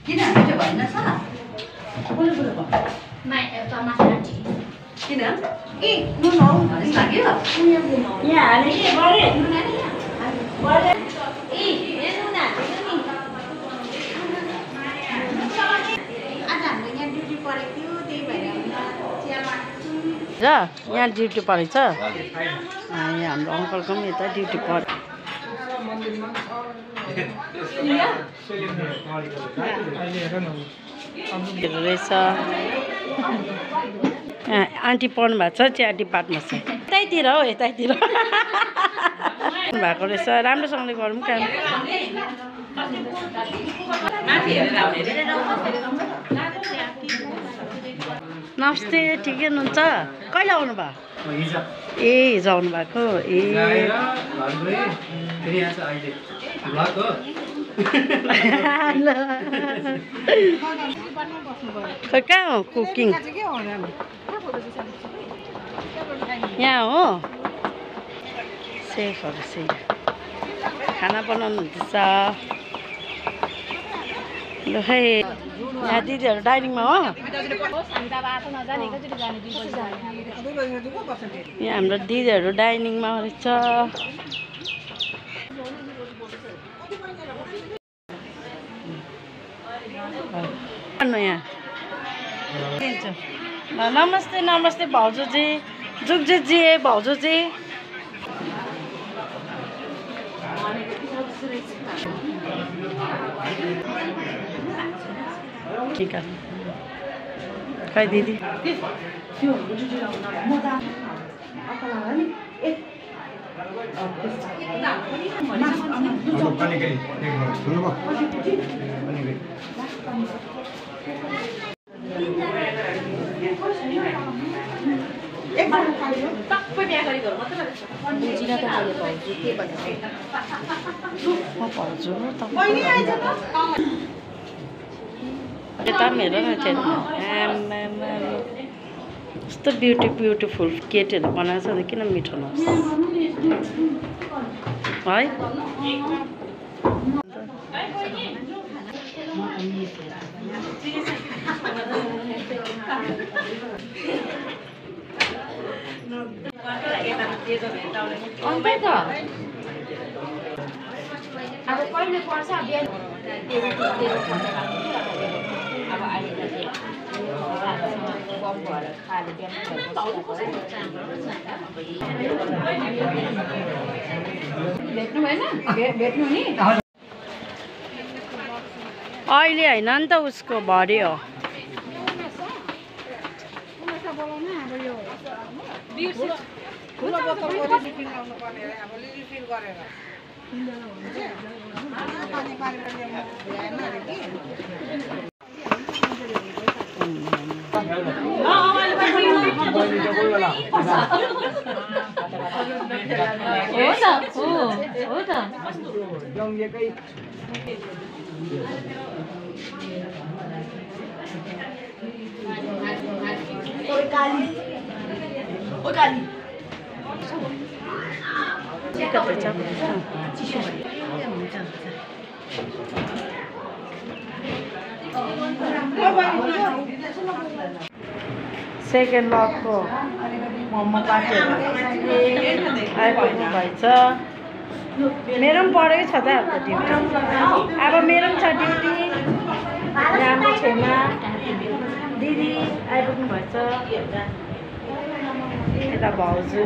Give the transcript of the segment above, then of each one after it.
किन मिठो भएन सर बोलो बोलो किन ए नुन हौ भन्ने लाग्यो यहाँ हाले के गरे ए नुन हालेको नि आज हाम्रो यहाँ ड्युटी परेको थियो त्यही भएर यहाँ ड्युटी परेछ यहाँ हाम्रो अङ्कलको पनि यता ड्युटी पऱ्यो रहेछ आन्टी पढ्नु भएको छ चिया डिपार्टमा छ यतैतिर हौ यतैतिर भएको रहेछ राम्रोसँगले गरौँ काम नमस्ते ठिकै हुनुहुन्छ कहिले आउनु भयो ए हिजो आउनु भएको ए खै कहाँ हो कुकिङ यहाँ हो सेफहरू सेफ खाना बनाउनु हुँदैछ ल खै यहाँ दिदीहरू डाइनिङमा हो यहाँ हाम्रो दिदीहरू डाइनिङमा रहेछ यहाँ नमस्ते नमस्ते भाउजूजी जुगजुजी भाउजूजी ठीक है खै दिदी यता मेरो न यस्तो ब्युटिफुल केकहरू बनाएको छ भने किन मिठो नहोस् है अब कहिले पर्छ बिहान अब अहिले कम भएर खाले भेट्नु भएन भेट्नु नि अहिले होइन नि त उसको भरे हो सेकेन्ड लकको मोमो पार्टीहरू आइपुग्नु भएछ मेरो पनि पढेकै छ त अब ड्युटी अब मेरो पनि छ ड्युटी राम्रो छेउमा दिदी आइपुग्नु भएछ यता भाउजू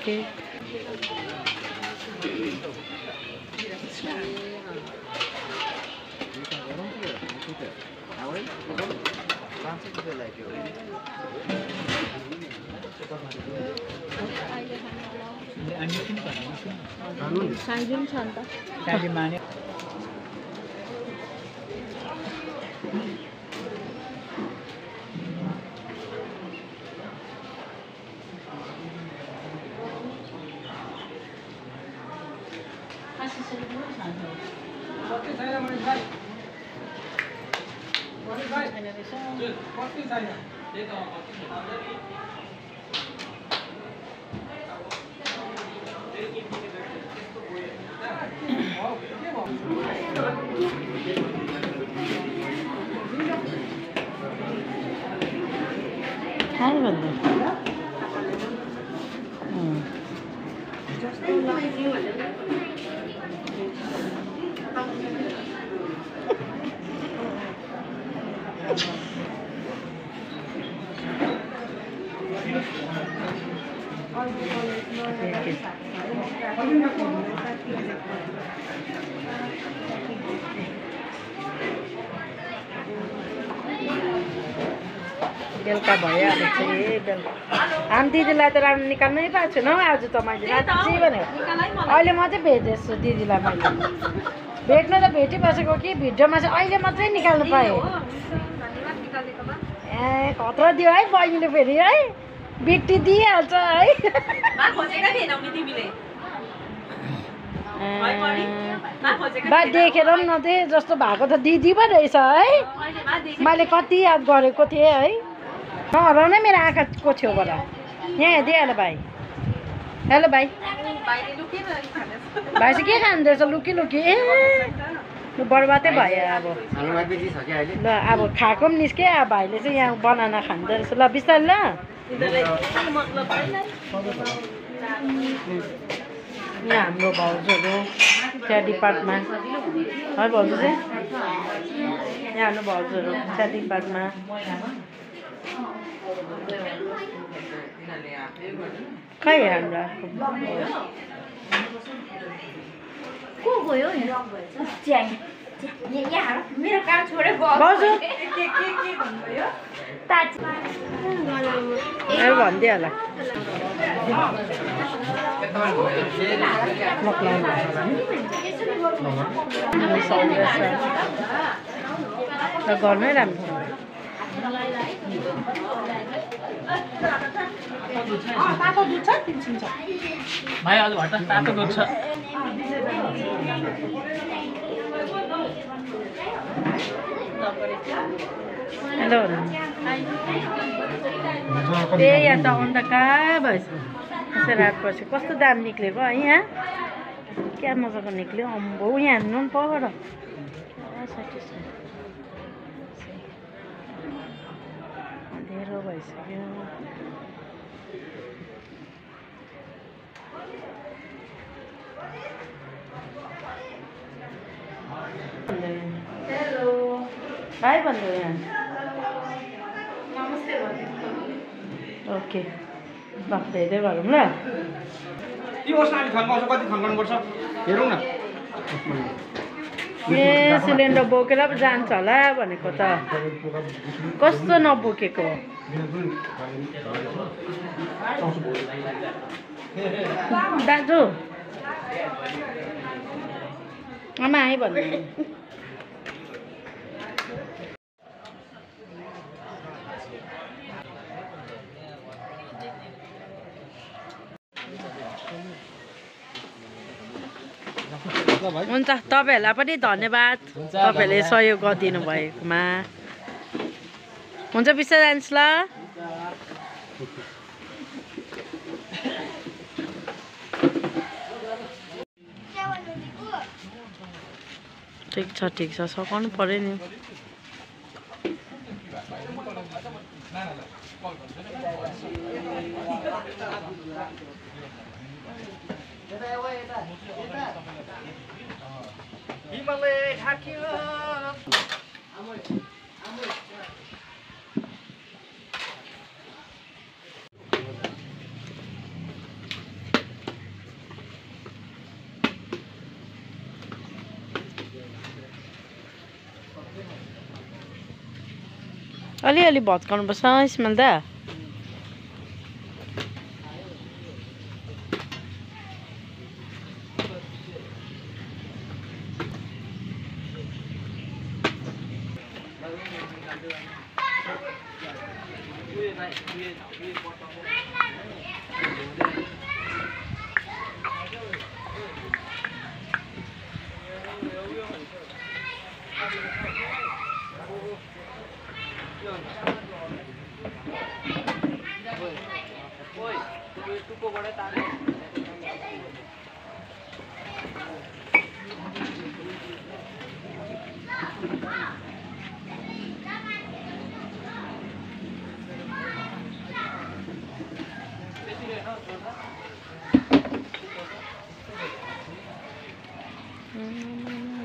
Okay. साइजन छ नि त काली माने खायो भन्दा बेलुका भइहाल्छ आम दिदीलाई त राम्रो निकाल्नै पाएको छैन हौ आज त मैले राति भने अहिले म चाहिँ भेटेछु दिदीलाई मैले भेट्नु त भेटिबसेको कि भिडियोमा चाहिँ अहिले मात्रै निकाल्नु पाएँ ए खतरा दियो है बहिनीले फेरि है बिट्टी दिइहाल्छ है बा देखेर पनि नदे जस्तो भएको त दिदी पो रहेछ है मैले कति याद गरेको थिएँ है नहराउन नै मेरो आँखाको छेउबाट यहाँ हेरिदिइहाल भाइ हेलो भाइ भाइ चाहिँ के खाँदैछ लुकी लुकी ए बर्बादै भयो अब ल अब खाएको पनि निस्क्यो अब भाइले चाहिँ यहाँ बनाना खाँदो रहेछ ल बिस्तारै ल यहाँ हाम्रो भाउजूहरू चिया डिपार्टमा है भाउजू चाहिँ यहाँ हाम्रो भाउजूहरू चिया डिपार्टमा खै हाम्रा को गयो मेरो काम छोडेर भाउजू भनिदिइहाल गर्नै राम्रो तातो दुध छ तिनछिन छ भाइ अलि भट्ट तातो दुध छ हेलो ए यहाँ त अन्त कहाँ भएछ त्यसै रातपछि कस्तो दाम निक्लेको है यहाँ क्या मजाको निक्ल्यो अम्बो यहाँ हेर्नु नि पर अँध्यारो भइसक्यो हेलो भाइ भन्दै यहाँ ओके ल धेरै गरौँ ल ए सिलिन्डर बोकेर पो जान्छ होला भनेको त कस्तो नबोकेको दाजु आमा आएँ भन्नु हुन्छ तपाईँहरूलाई पनि धन्यवाद तपाईँहरूले सहयोग गरिदिनु भएकोमा हुन्छ बिस्तारै जान्छ ल ठिक छ सघाउनु पर्यो नि अलिअलि भत्काउनुपर्छ स्मेल दा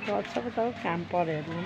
गर्छ पो त क्याम्परहरू